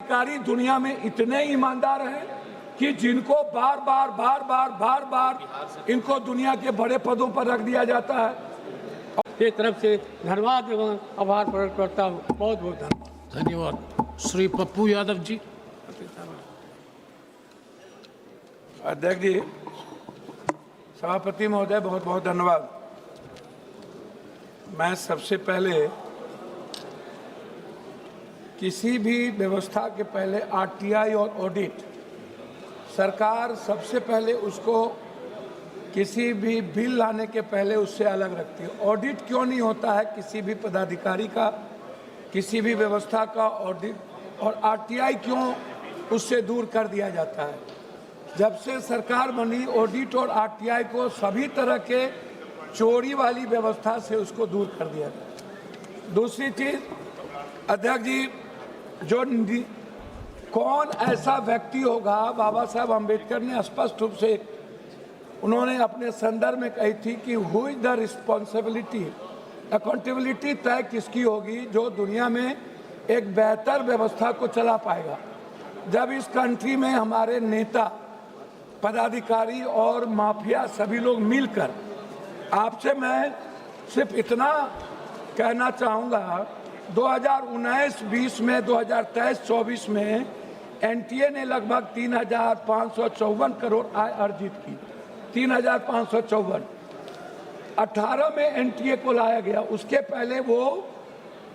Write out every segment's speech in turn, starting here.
पदाधिकारी दुनिया में इतने ईमानदार हैं कि जिनको बार बार इनको दुनिया के बड़े पदों पर रख दिया जाता है। के तरफ से धन्यवाद एवं आभार प्रकट करता हूँ। बहुत बहुत धन्यवाद। धन्यवाद। श्री पप्पू यादव जी। अध्यक्ष जी, सभापति महोदय, बहुत बहुत धन्यवाद। मैं सबसे पहले किसी भी व्यवस्था के पहले आरटीआई और ऑडिट, सरकार सबसे पहले उसको किसी भी बिल लाने के पहले उससे अलग रखती है। ऑडिट क्यों नहीं होता है किसी भी पदाधिकारी का, किसी भी व्यवस्था का ऑडिट, और आरटीआई क्यों उससे दूर कर दिया जाता है? जब से सरकार बनी, ऑडिट और आरटीआई को सभी तरह के चोरी वाली व्यवस्था से उसको दूर कर दिया गया। दूसरी चीज अध्यक्ष जी, जो कौन ऐसा व्यक्ति होगा, बाबा साहब अम्बेडकर ने स्पष्ट रूप से उन्होंने अपने संदर्भ में कही थी कि who is the responsibility, accountability तय किसकी होगी जो दुनिया में एक बेहतर व्यवस्था को चला पाएगा। जब इस कंट्री में हमारे नेता, पदाधिकारी और माफिया सभी लोग मिलकर, आपसे मैं सिर्फ इतना कहना चाहूँगा, 2019-20 में, 2023-24 में एनटीए ने लगभग 3,554 करोड़ आय अर्जित की। 3,554 18 में एनटीए को लाया गया। उसके पहले वो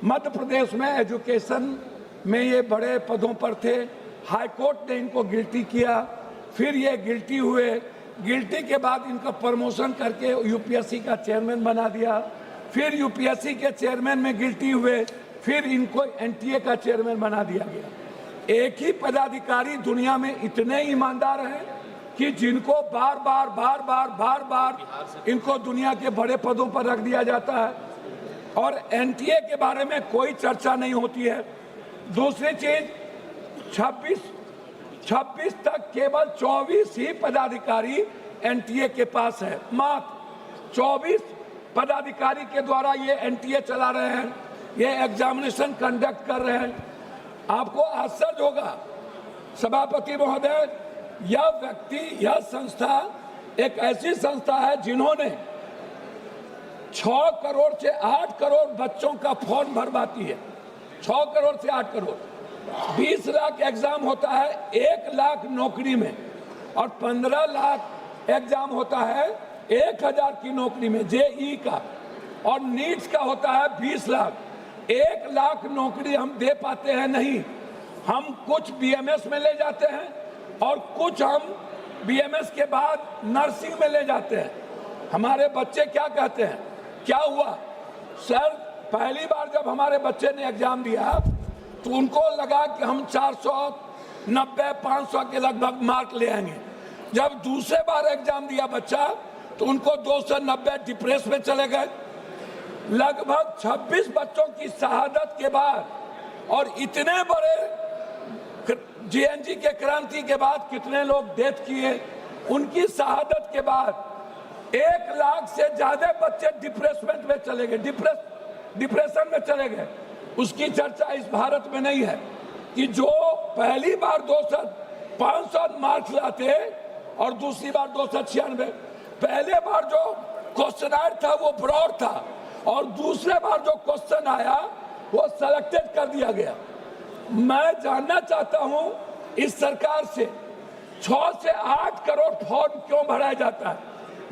मध्य प्रदेश में एजुकेशन में ये बड़े पदों पर थे। हाई कोर्ट ने इनको गिल्टी किया, फिर ये गिल्टी हुए। गिल्टी के बाद इनका प्रमोशन करके यूपीएससी का चेयरमैन बना दिया, फिर यूपीएससी के चेयरमैन में गिल्टी हुए, फिर इनको एनटीए का चेयरमैन बना दिया गया। एक ही पदाधिकारी दुनिया में इतने ईमानदार हैं कि जिनको बार बार इनको दुनिया के बड़े पदों पर रख दिया जाता है और एनटीए के बारे में कोई चर्चा नहीं होती है। दूसरी चीज, 26 तक केवल 24 ही पदाधिकारी एनटीए के पास है। मात्र 24 पदाधिकारी के द्वारा ये एनटीए चला रहे हैं, ये एग्जामिनेशन कंडक्ट कर रहे हैं। आपको आश्चर्य होगा सभापति महोदय, यह व्यक्ति, यह संस्था एक ऐसी संस्था है जिन्होंने 6 करोड़ से 8 करोड़ बच्चों का फॉर्म भरवाती है। 6 करोड़ से 8 करोड़, 20 लाख एग्जाम होता है 1 लाख नौकरी में, और 15 लाख एग्जाम होता है 1000 की नौकरी में जेई का, और नीट्स का होता है 20 लाख। 1 लाख नौकरी हम दे पाते हैं नहीं। हम कुछ बीएमएस में ले जाते हैं और कुछ हम बीएमएस के बाद नर्सिंग में ले जाते हैं। हमारे बच्चे क्या कहते हैं, क्या हुआ सर, पहली बार जब हमारे बच्चे ने एग्जाम दिया तो उनको लगा कि हम 490-500 के लगभग मार्क ले आएंगे। जब दूसरे बार एग्जाम दिया बच्चा तो उनको 290 डिप्रेस में चले गए। लगभग 26 बच्चों की शहादत के बाद और इतने बड़े जीएनजी के क्रांति के बाद कितने लोग डेथ किए, उनकी शहादत के बाद 1 लाख से ज्यादा बच्चे डिप्रेसमेंट में चले गए, डिप्रेशन में चले गए। उसकी चर्चा इस भारत में नहीं है कि जो पहली बार 500 मार्क्स लाते और दूसरी बार 296। पहले बार जो क्वेश्चन था वो ब्रॉड था और दूसरे बार जो क्वेश्चन आया वो सेलेक्टेड कर दिया गया। मैं जानना चाहता हूं इस सरकार से 6 से 8 करोड़ फॉर्म क्यों भराया जाता है,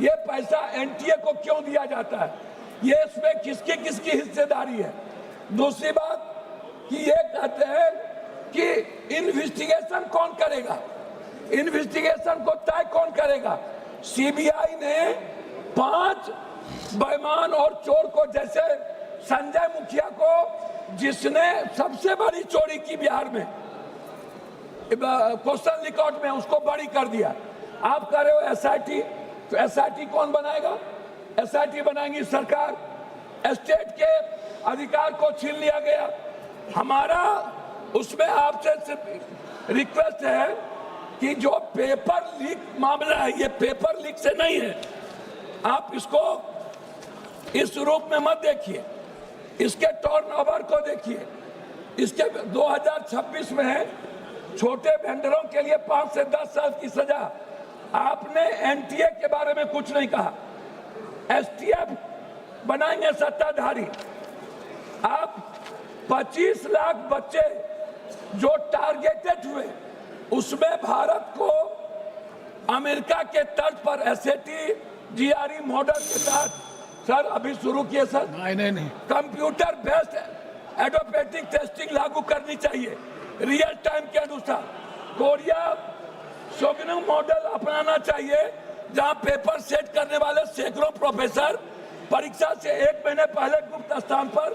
ये पैसा एनटीए को क्यों दिया जाता है, ये इसमें किसकी किसकी हिस्सेदारी है। दूसरी बात कि ये कहते हैं कि इन्वेस्टिगेशन कौन करेगा, इन्वेस्टिगेशन को तय कौन करेगा। सीबीआई ने 5 बेईमान और चोर को, जैसे संजय मुखिया को जिसने सबसे बड़ी चोरी की बिहार में क्वेश्चन रिकॉर्ड में, उसको बड़ी कर दिया। आप कह रहे हो एसआईटी, तो एसआईटी कौन बनाएगा, एसआईटी बनाएंगी सरकार। स्टेट के अधिकार को छीन लिया गया। हमारा उसमें आपसे रिक्वेस्ट है कि जो पेपर लीक मामला है, ये पेपर लीक से नहीं है, आप इसको इस रूप में मत देखिए, इसके टर्नओवर को देखिए। इसके 2026 में छोटे वेंडरों के लिए 5 से 10 साल की सजा। आपने एनटीए के बारे में कुछ नहीं कहा। एसटीएफ बनाएंगे सत्ताधारी। आप 25 लाख बच्चे जो टारगेटेड हुए, उसमें भारत को अमेरिका के तर्ज पर एसएटी जीआरई मॉडल के साथ, सर अभी शुरू किए सर, नहीं कंप्यूटर बेस्ड एडोपेटिक टेस्टिंग लागू करनी चाहिए रियल टाइम के अनुसार। कोरिया शोगनम मॉडल अपनाना चाहिए, जहां पेपर सेट करने वाले सैकड़ों प्रोफेसर परीक्षा से 1 महीने पहले गुप्त स्थान पर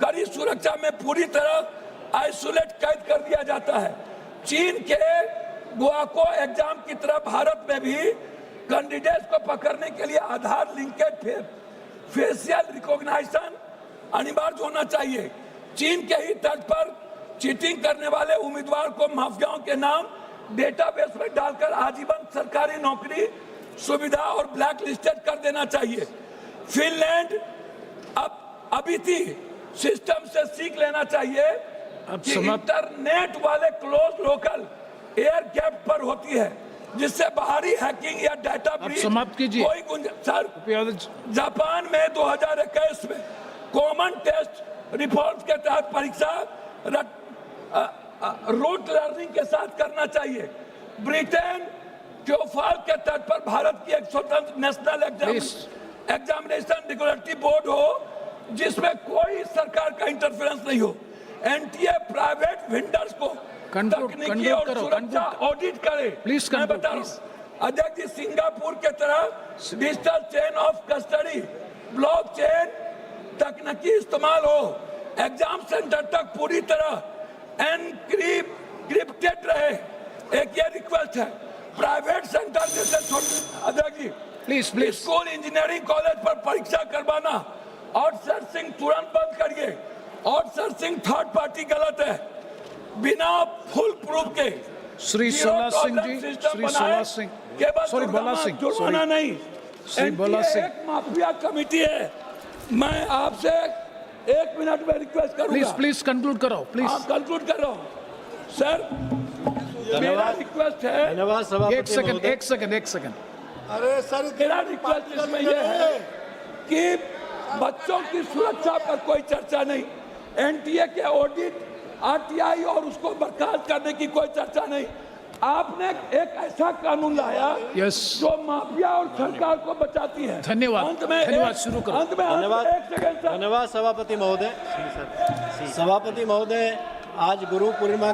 कड़ी सुरक्षा में पूरी तरह आइसोलेट कैद कर दिया जाता है। चीन के गुआको एग्जाम की तरह भारत में भी कैंडिडेट्स को पकड़ने के लिए आधार लिंकेड फेशियल रिकॉग्निशन अनिवार्य होना चाहिए। चीन के ही तर्ज पर चीटिंग करने वाले उम्मीदवार को माफियाओं के नाम डेटाबेस में डालकर आजीवन सरकारी नौकरी सुविधा और ब्लैक लिस्टेड कर देना चाहिए। फिनलैंड अब अभी थी सिस्टम से सीख लेना चाहिए कि इंटरनेट वाले क्लोज लोकल एयर गैप पर होती है, जिससे बाहरी हैकिंग या डाटा ब्रीच समाप्त कीजिए। कोई गुंजाइश। जापान में 2021 में कॉमन टेस्ट रिफॉर्म्स के तहत परीक्षा रूट लर्निंग के साथ करना चाहिए। ब्रिटेन ट्योफाल के तर्ज पर भारत की एक स्वतंत्र नेशनल एग्जामिनेशन रेगुलेटरी बोर्ड हो, जिसमें कोई सरकार का इंटरफेरेंस नहीं हो। एनटीए प्राइवेट वेंडर्स को तकनीकी और सुरक्षा ऑडिट करे। मैं बता रहा हूं अध्यक्ष जी, सिंगापुर के तरह digital chain of custody blockchain तकनीकी इस्तेमाल हो, एग्जाम सेंटर तक पूरी तरह एनक्रिप्टेड रहे। एक ये रिक्वेस्ट है, प्राइवेट सेंटर जैसे अध्यक्ष जी प्लीज स्कूल इंजीनियरिंग कॉलेज पर परीक्षा करवाना आउटसोर्सिंग तुरंत बंद करिए। आउटसोर्सिंग थर्ड पार्टी गलत है, बिना फुल प्रूफ के। श्री सोला सिंह जी, श्री सोला सिंह, सॉरी बोला सिंह, जुर्माना नहीं। श्री बोला सिंह, एक माफिया कमेटी है। मैं आपसे 1 मिनट में रिक्वेस्ट करूंगा। प्लीज कंक्लूड करो प्लीज। कंक्लूड कर रहा हूं सर, मेरा रिक्वेस्ट है। धन्यवाद सभापति। एक सेकंड। अरे सर, मेरा रिक्वेस्ट इसमें यह है कि बच्चों की सुरक्षा पर कोई चर्चा नहीं, एनटीए के ऑडिट, आरटीआई और उसको बर्खास्त करने की कोई चर्चा नहीं। आपने एक ऐसा कानून लाया जो माफिया और सरकार को बचाती है। धन्यवाद शुरू करो। धन्यवाद सभापति महोदय। सभापति महोदय, आज गुरु पूर्णिमा